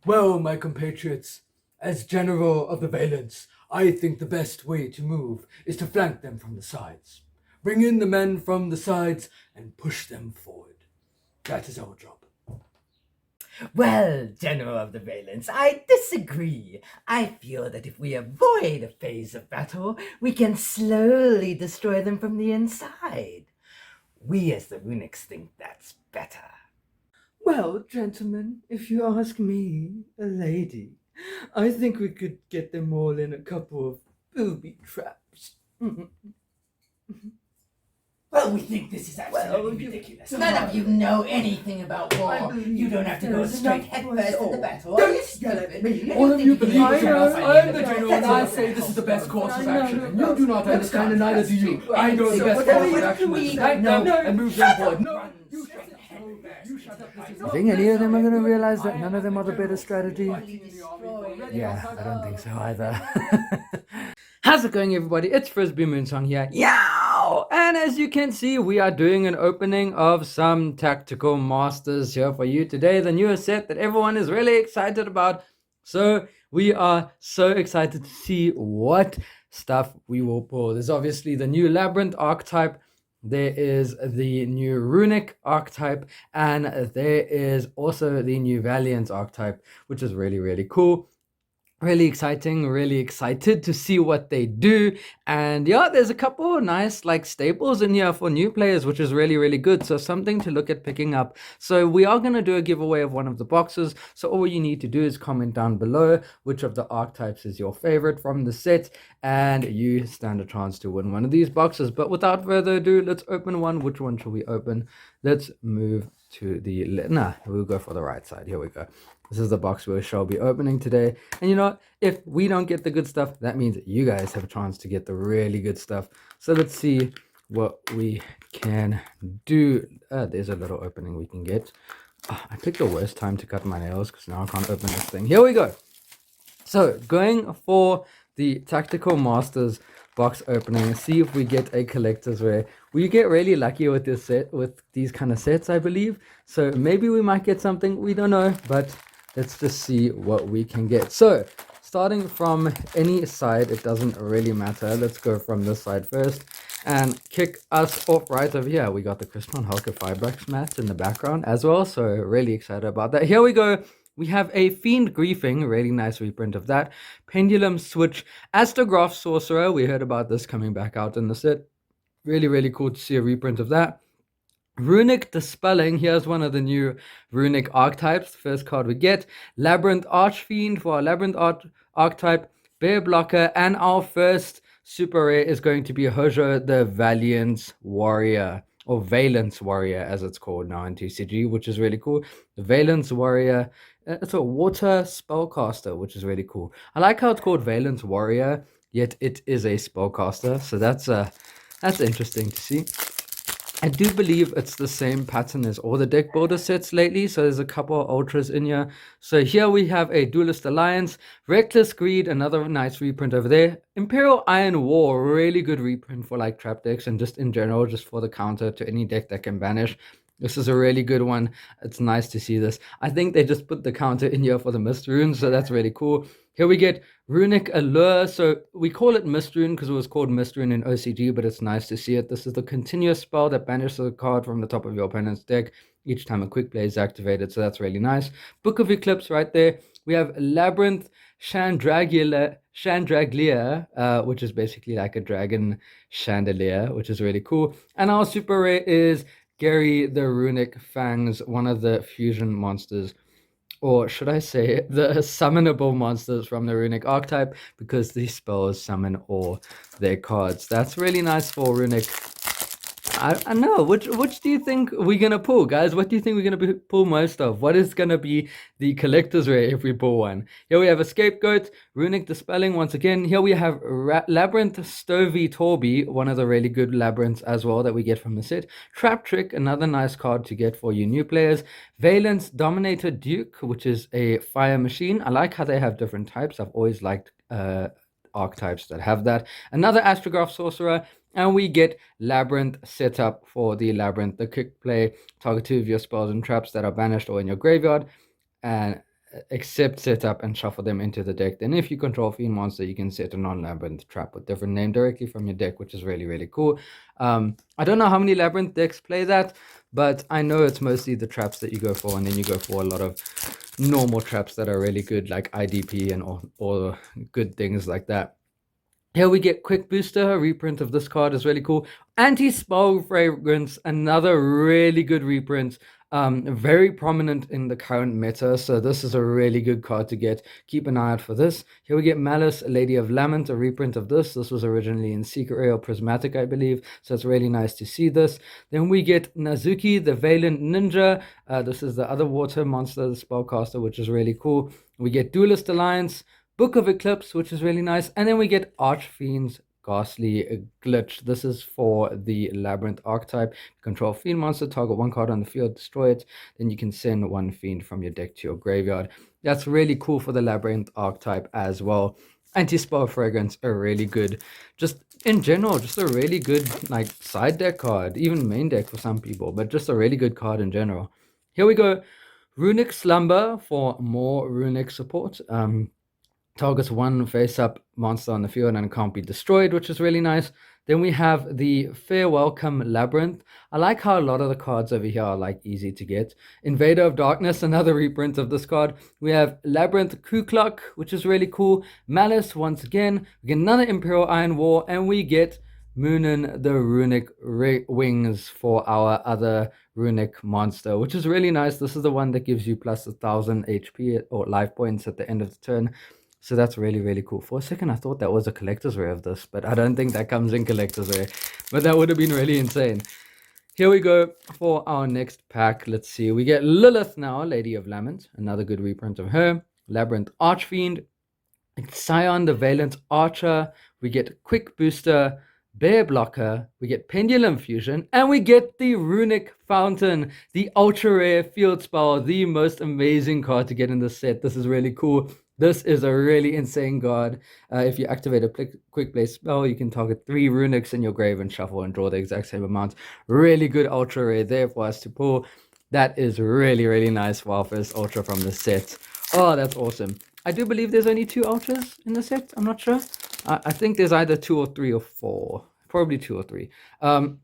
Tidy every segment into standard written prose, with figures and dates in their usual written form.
Well, my compatriots, as General of the Valence, I think the best way to move is to flank them from the sides. Bring in the men from the sides and push them forward. That is our job. Well, General of the Valence, I disagree. I feel that if we avoid a phase of battle, we can slowly destroy them from the inside. We as the Runics think that's better. Well, gentlemen, if you ask me, a lady, I think we could get them all in a couple of booby traps. Well, we think this is absolutely ridiculous. None of you know anything about war. You don't have to go straight headfirst into battle. Don't yell at me. All of you believe I am the general, and I say this is the best course of action. And you do not understand, and neither do you. I know the best course of action is to fight them and move them forward. No, you shut up. You think any of them are going to realize that none of them are the better strategy? Yeah, I don't think so either. How's it going, everybody? It's Frisby Moonsong here. Yow! And as you can see, we are doing an opening of some Tactical Masters here for you today. The newest set that everyone is really excited about. So we are so excited to see what stuff we will pull. There's obviously the new Labyrinth archetype. There is the new Runic archetype, and there is also the new Valiant archetype, which is really, really cool. Really exciting, really excited to see what they do. And yeah, there's a couple of nice like staples in here for new players, which is really, really good. So something to look at picking up. So we are going to do a giveaway of one of the boxes. So all you need to do is comment down below which of the archetypes is your favorite from the set, and you stand a chance to win one of these boxes. But without further ado, let's open one. Which one should we open? Let's move to the we'll go for the right side. Here we go. This is the box we shall be opening today. And you know what? If we don't get the good stuff, that means you guys have a chance to get the really good stuff. So let's see what we can do. There's a little opening we can get. I picked the worst time to cut my nails because now I can't open this thing. Here we go. So going for the Tactical Masters box opening, see if we get a collector's rare. We get really lucky with this set, with these kind of sets, I believe. So maybe we might get something, we don't know, but let's just see what we can get. So starting from any side, it doesn't really matter. Let's go from this side first and kick us off right over here. We got the Crystal Hulk Fibrax mats in the background as well, so really excited about that. Here we go. We have a Fiend Griefing, really nice reprint of that. Pendulum Switch, Astrograph Sorcerer. We heard about this coming back out in the set. Really, really cool to see a reprint of that. Runic Dispelling. Here's one of the new Runic archetypes. The first card we get. Labyrinth Archfiend for our Labyrinth archetype. Bear Blocker. And our first super rare is going to be Hojo the Valiant Warrior. Or Valence Warrior, as it's called now in TCG, which is really cool. The Valence Warrior, it's a water spellcaster, which is really cool. I like how it's called Valence Warrior, yet it is a spellcaster, so that's interesting to see. I do believe it's the same pattern as all the deck builder sets lately, so there's a couple of ultras in here. So here we have a Duelist Alliance, Reckless Greed, another nice reprint over there. Imperial Iron War, really good reprint for like trap decks and just in general, just for the counter to any deck that can banish. This is a really good one. It's nice to see this. I think they just put the counter in here for the Mist Runes, so that's really cool. Here we get Runic Allure. So we call it Mist Rune because it was called Mist Rune in OCG, but it's nice to see it. This is the continuous spell that banishes a card from the top of your opponent's deck each time a quick play is activated, so that's really nice. Book of Eclipse right there. We have Labyrinth Chandraglier, which is basically like a dragon chandelier, which is really cool. And our super rare is Gary the Runic Fangs, one of the fusion monsters, or should I say the summonable monsters from the Runic archetype, because these spells summon all their cards. That's really nice for Runic. I know. Which do you think we're going to pull, guys? What do you think we're going to pull most of? What is going to be the collector's rare if we pull one? Here we have a Scapegoat, Runic Dispelling once again. Here we have Labyrinth Stovey Torby, one of the really good labyrinths as well that we get from the set. Trap Trick, another nice card to get for you new players. Valence Dominator Duke, which is a fire machine. I like how they have different types. I've always liked archetypes that have that. Another Astrograph Sorcerer. And we get Labyrinth setup for the Labyrinth. The quick play, target 2 of your spells and traps that are banished or in your graveyard. And except set up and shuffle them into the deck. Then if you control Fiend Monster, you can set a non-labyrinth trap with different name directly from your deck, which is really, really cool. I don't know how many labyrinth decks play that, but I know it's mostly the traps that you go for, and then you go for a lot of normal traps that are really good, like IDP and all good things like that. Here we get Quick Booster. A reprint of this card is really cool. Anti-Spell Fragrance, another really good reprint. Very prominent in the current meta, so this is a really good card to get. Keep an eye out for this. Here we get Malice, Lady of Lament, a reprint of this. This was originally in Secret Rare or Prismatic, I believe, so it's really nice to see this. Then we get Nazuki, the Valiant Ninja. This is the other water monster, the spellcaster, which is really cool. We get Duelist Alliance, Book of Eclipse, which is really nice. And then we get Archfiend's Ghastly Glitch. This is for the Labyrinth archetype. Control Fiend Monster, target one card on the field, destroy it. Then you can send one Fiend from your deck to your graveyard. That's really cool for the Labyrinth archetype as well. Anti-Spell Fragrance, a really good, just in general, just a really good like side deck card. Even main deck for some people, but just a really good card in general. Here we go. Runic Slumber for more runic support. Targets one face-up monster on the field and can't be destroyed, which is really nice. Then we have the Fair Welcome Labyrinth. I like how a lot of the cards over here are like easy to get. Invader of Darkness, another reprint of this card. We have Labyrinth Kukluk, which is really cool. Malice once again. We get another Imperial Iron War, and we get Moonin the Runic Wings for our other runic monster, which is really nice. This is the one that gives you plus 1000 HP or life points at the end of the turn. So that's really, really cool. For a second, I thought that was a collector's rare of this, but I don't think that comes in collector's rare. But that would have been really insane. Here we go for our next pack. Let's see. We get Lilith now, Lady of Lament. Another good reprint of her. Labyrinth Archfiend. Scion the Valiant Archer. We get Quick Booster. Bear Blocker, we get Pendulum Fusion, and we get the Runic Fountain, the ultra rare field spell, the most amazing card to get in this set. This is really cool. This is a really insane card. If you activate a quick play spell, you can target 3 runics in your grave and shuffle and draw the exact same amount. Really good ultra rare there for us to pull. That is really, really nice for our first ultra from the set. Oh, that's awesome. I do believe there's only 2 ultras in the set. I'm not sure. I think there's either 2 or 3 or 4. Probably 2 or 3.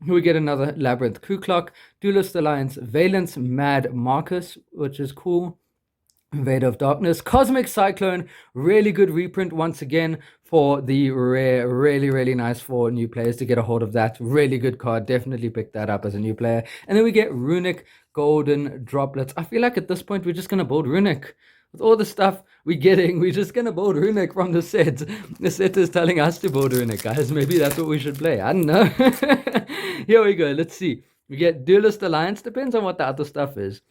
We get another Labyrinth Kukluk, Duelist Alliance, Valence Mad Marcus, which is cool. Invader of Darkness, Cosmic Cyclone, really good reprint once again for the rare. Really, really nice for new players to get a hold of that. Really good card. Definitely pick that up as a new player. And then we get Runic Golden Droplets. I feel like at this point we're just going to build Runic. With all the stuff we're getting, we're just going to build Runic from the set. The set is telling us to build Runic, guys. Maybe that's what we should play. I don't know. Here we go. Let's see. We get Duelist Alliance. Depends on what the other stuff is.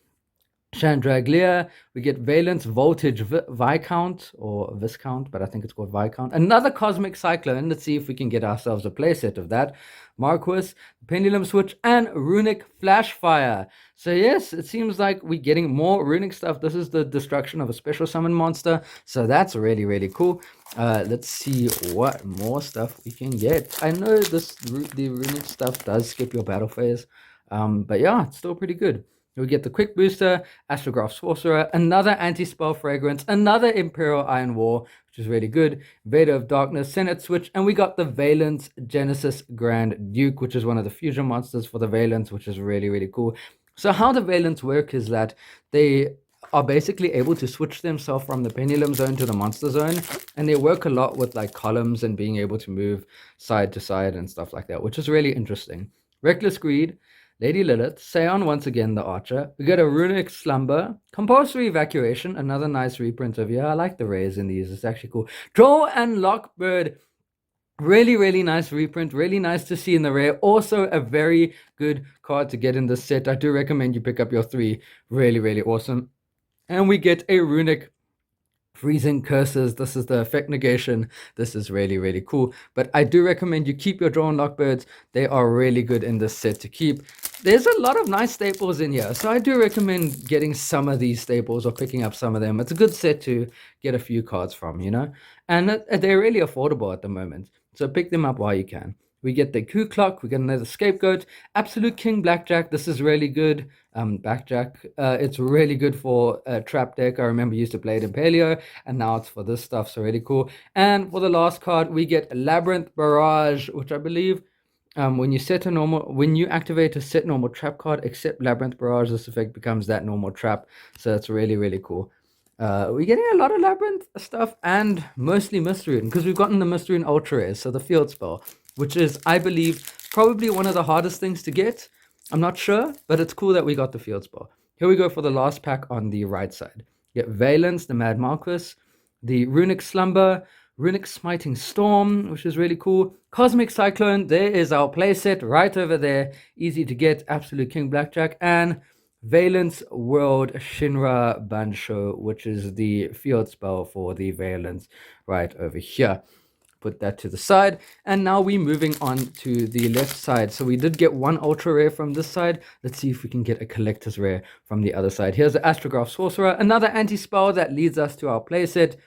Chandraglia, we get Valence Voltage Viscount or Viscount, but I think it's called Viscount. Another Cosmic Cyclone. Let's see if we can get ourselves a playset of that. Marquis, Pendulum Switch, and Runic Flashfire. So yes, it seems like we're getting more runic stuff. This is the destruction of a special summon monster. So that's really, really cool. Let's see what more stuff we can get. I know the runic stuff does skip your battle phase. But yeah, it's still pretty good. We get the Quick Booster, Astrograph Sorcerer, another Anti-Spell Fragrance, another Imperial Iron War, which is really good, Invader of Darkness, Senate Switch, and we got the Valence Genesis Grand Duke, which is one of the fusion monsters for the Valence, which is really, really cool. So how the Valence work is that they are basically able to switch themselves from the Pendulum Zone to the Monster Zone, and they work a lot with like columns and being able to move side to side and stuff like that, which is really interesting. Reckless Greed, Lady Lilith, Seon once again the Archer. We got a Runic Slumber, Compulsory Evacuation, another nice reprint of, yeah, I like the rays in these, it's actually cool. Draw and Lockbird, really, really nice reprint, really nice to see in the rare. Also a very good card to get in this set. I do recommend you pick up your 3, really, really awesome. And we get a Runic Freezing Curses. This is the effect negation. This is really, really cool. But I do recommend you keep your Drawn Lockbirds. They are really good in this set to keep. There's a lot of nice staples in here. So I do recommend getting some of these staples or picking up some of them. It's a good set to get a few cards from, you know. And they're really affordable at the moment. So pick them up while you can. We get the Ku Clock, we get another Scapegoat, Absolute King Blackjack. This is really good. Blackjack, it's really good for a trap deck. I remember used to play it in Paleo, and now it's for this stuff, so really cool. And for the last card, we get Labyrinth Barrage, which I believe when you activate a set normal trap card, except Labyrinth Barrage, this effect becomes that normal trap. So that's really, really cool. We're getting a lot of Labyrinth stuff and mostly Mystery Rune, because we've gotten the Mystery Rune Ultra Rare, so the Field Spell, which is, I believe, probably one of the hardest things to get. I'm not sure, but it's cool that we got the Field Spell. Here we go for the last pack on the right side. You get Valence, the Mad Marquis, the Runic Slumber, Runic Smiting Storm, which is really cool. Cosmic Cyclone, there is our playset right over there. Easy to get, Absolute King Blackjack, and Valence World Shinra Bansho, which is the field spell for the Valence right over here. Put that to the side, and now we're moving on to the left side. So we did get one ultra rare from this side. Let's see if we can get a collector's rare from the other side. Here's the Astrograph Sorcerer, another anti-spell that leads us to our playset.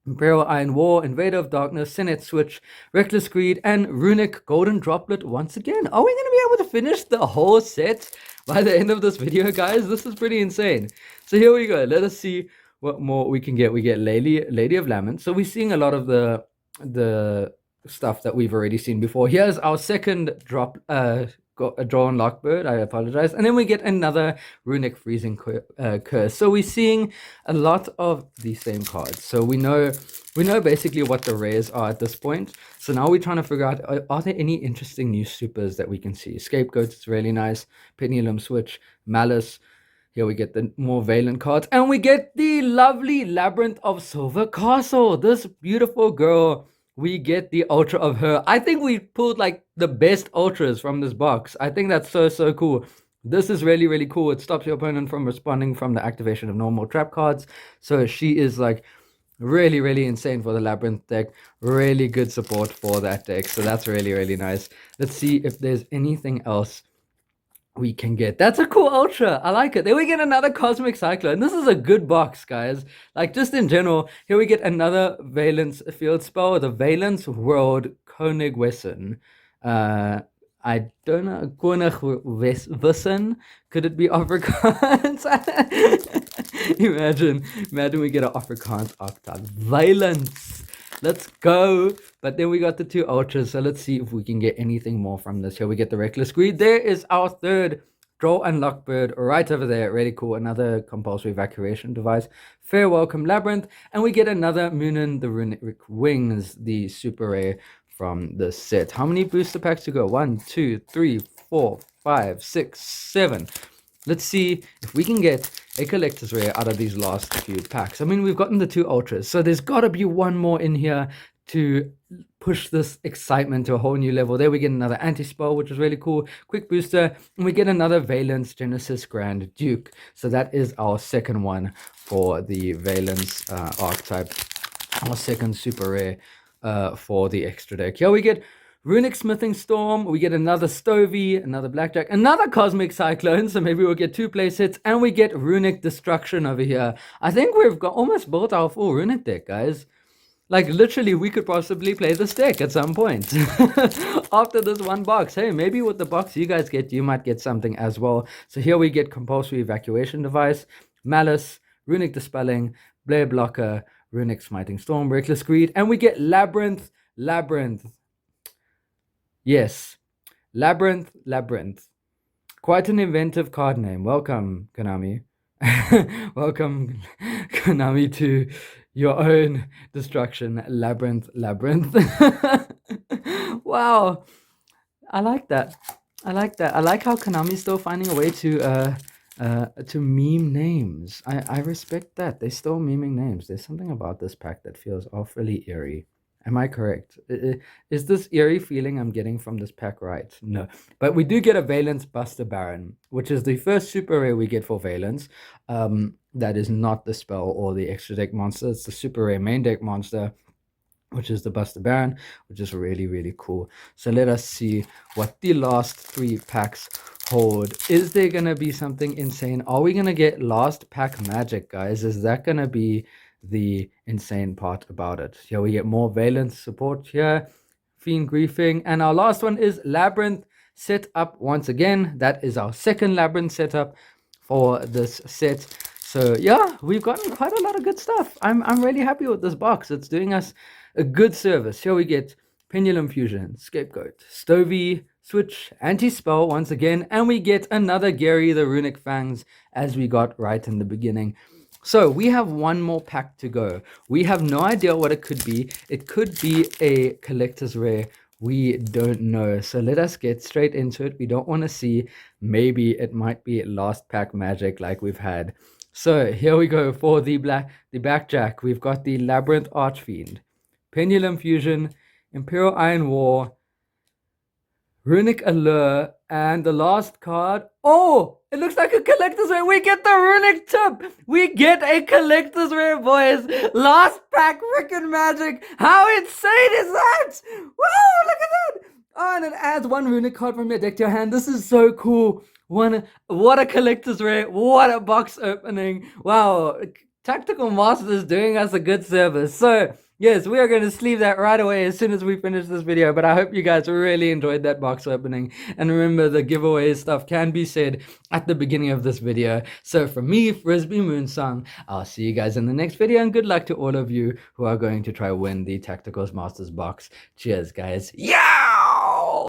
Imperial Iron War, Invader of Darkness, Senate Switch, Reckless Greed, and Runic Golden Droplet once again. Are we going to be able to finish the whole set by the end of this video, guys? This is pretty insane. So here we go. Let us see what more we can get. We get Lady of Lament. So we're seeing a lot of the stuff that we've already seen before. Here's our second drop, drawn Lockbird. I apologize. And then we get another Runic Freezing Curse. So we're seeing a lot of the same cards. So we know basically what the rares are at this point. So now we're trying to figure out, are there any interesting new supers that we can see? Scapegoat is really nice. Pendulum Switch, Malice. Here we get the more Valent cards, and we get the lovely Labyrinth of Silver Castle. This beautiful girl, we get the ultra of her. I think we pulled like the best ultras from this box. I think that's so cool. This is really, really cool. It stops your opponent from responding from the activation of normal trap cards. So she is like really, really insane for the Labyrinth deck. Really good support for that deck. So that's really, really nice. Let's see if there's anything else we can get. That's a cool ultra. I like it. Then we get another Cosmic Cyclone. This is a good box, guys. Like, just in general, here we get another Valence field spell, the Valence World Konigwissen. I don't know. Konigwissen. Could it be Afrikaans? Imagine we get an Afrikaans octave. Valence. Let's go. But then we got the two ultras, so let's see if we can get anything more from this. Here we get the Reckless Greed. There is our third Draw and Lockbird right over there. Really cool. Another compulsory evacuation device. Fair Welcome Labyrinth. And we get another Moonin, the Runic Wings, the super rare from the set. How many booster packs to go? 1, 2, 3, 4, 5, 6, 7. Let's see if we can get a collector's rare out of these last few packs. I mean, we've gotten the two ultras, so there's got to be one more in here to push this excitement to a whole new level. There we get another anti-spell, which is really cool. Quick booster, and we get another Valence Genesis Grand Duke. So that is our second one for the Valence archetype. Our second super rare for the extra deck. Here we get Runic Smithing Storm, we get another Stovey, another Blackjack, another Cosmic Cyclone, so maybe we'll get 2 play sets, and we get Runic Destruction over here. I think we've got almost built our full Runic deck, guys. Like, literally, we could possibly play this deck at some point. After this one box. Hey, maybe with the box you guys get, you might get something as well. So here we get Compulsory Evacuation Device, Malice, Runic Dispelling, Blare Blocker, Runic Smiting Storm, Reckless Greed, and we get Labyrinth. Yes, Labyrinth. Quite an inventive card name. Welcome, Konami. Welcome, Konami, to your own destruction. Labyrinth. Wow, I like that. I like how Konami's still finding a way to meme names. I respect that. They're still meming names. There's something about this pack that feels awfully eerie. Am I correct? Is this eerie feeling I'm getting from this pack right? No. But we do get a Valence Buster Baron, which is the first super rare we get for Valence. That is not the spell or the extra deck monster. It's the super rare main deck monster, which is the Buster Baron, which is really, really cool. So let us see what the last 3 packs hold. Is there going to be something insane? Are we going to get last pack magic, guys? Is that going to be the insane part about it? Yeah, we get more Valence support here. Fiend Griefing. And our last one is Labyrinth Setup once again. That is our second Labyrinth setup for this set. So yeah, we've gotten quite a lot of good stuff. I'm really happy with this box. It's doing us a good service. Here we get Pendulum Fusion, Scapegoat, Stovey, Switch, Anti-Spell once again, and we get another Gary the Runic Fangs as we got right in the beginning. So we have one more pack to go. We have no idea what it could be. It could be a collector's rare. We don't know. So let us get straight into it. We don't want to see. Maybe it might be last pack magic like we've had. So here we go for the backjack. We've got the Labyrinth Archfiend, Pendulum Fusion, Imperial Iron War, Runic Allure, and the last card. Oh, it looks like a collector's rare. We get the Runic Tip. We get a collector's rare, boys. Last pack freaking magic. How insane is that? Whoa, look at that. Oh, and it adds one Runic card from your deck to your hand. This is so cool. What a collector's rare. What a box opening. Wow. Tactical Master is doing us a good service. So yes, we are going to sleeve that right away as soon as we finish this video, but I hope you guys really enjoyed that box opening. And remember, the giveaway stuff can be said at the beginning of this video. So from me, Frisby Moonsong, I'll see you guys in the next video, and good luck to all of you who are going to try win the Tactical Masters box. Cheers, guys. Yeah!